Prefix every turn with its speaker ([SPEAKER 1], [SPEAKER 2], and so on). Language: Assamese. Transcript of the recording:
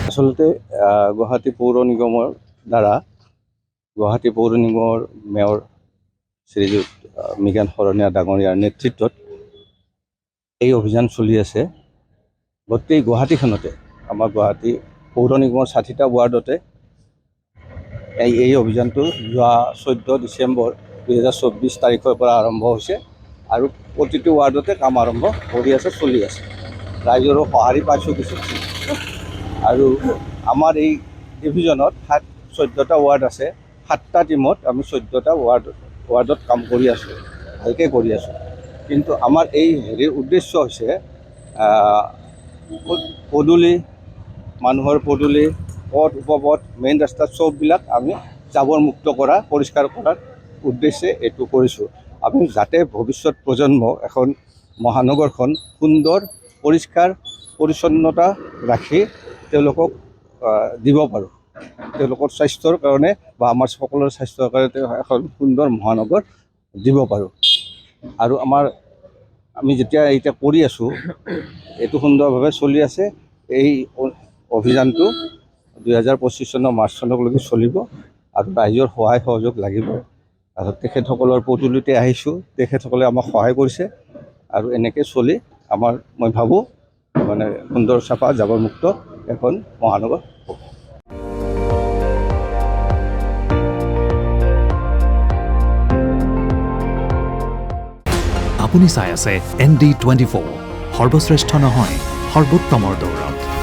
[SPEAKER 1] আচলতে গুৱাহাটী পৌৰ নিগমৰ দ্বাৰা গুৱাহাটী পৌৰ নিগমৰ মেয়ৰ শ্ৰীযুত মৃগেন শৰণীয়া ডাঙৰীয়াৰ নেতৃত্বত এই অভিযান চলি আছে। গোটেই গুৱাহাটীখনতে আমাৰ গুৱাহাটী পৌৰ নিগমৰ ৬০টা ৱাৰ্ডতে এই অভিযানটো যোৱা ১৪ ডিচেম্বৰ ২০২৪ তাৰিখৰ পৰা আৰম্ভ হৈছে আৰু প্ৰতিটো ৱাৰ্ডতে কাম আৰম্ভ কৰি আছে, চলি আছে। ৰাইজৰো সঁহাৰি পাইছোঁ কিছু। আৰু আমাৰ এই ডিভিজনত ১৪টা ৱাৰ্ড আছে। ৭টা টিমত আমি 14টা ৱাৰ্ডত কাম কৰি আছোঁ, ভালকৈ কৰি আছোঁ। কিন্তু আমাৰ এই উদ্দেশ্য হৈছে পদূলি, মানুহৰ পদূলি, পথ উপপথ, মেইন ৰাস্তাত চববিলাক আমি জাবৰ মুক্ত কৰা, পৰিষ্কাৰ কৰাৰ উদ্দেশ্যে এইটো কৰিছোঁ। আমি যাতে ভৱিষ্যত প্ৰজন্ম এখন মহানগৰখন সুন্দৰ পৰিষ্কাৰ পৰিচ্ছন্নতা ৰাখি তেওঁলোকক দিব পাৰোঁ। তেওঁলোকৰ স্বাস্থ্যৰ কাৰণে বা আমাৰ সকলোৰে স্বাস্থ্যৰ কাৰণে এখন সুন্দৰ মহানগৰ দিব পাৰোঁ। আৰু আমি যেতিয়া এতিয়া কৰি আছোঁ, এইটো সুন্দৰভাৱে চলি আছে। এই অভিযানটো ২০২৫ চনৰ মাৰ্চ চনলৈকে চলিব আৰু ৰাইজৰ সহায় সহযোগ লাগিব। আৰু তেখেতসকলৰ পদূলিতে আহিছোঁ, তেখেতসকলে আমাক সহায় কৰিছে আৰু এনেকৈ চলি মই ভাবোঁ সুন্দৰ চাফা জাবৰমুক্ত এখন মহানগৰ হ'ব।
[SPEAKER 2] আপুনি চাই আছে ND24, সৰ্বশ্ৰেষ্ঠ নহয় সৰ্বোত্তমৰ দৌৰত।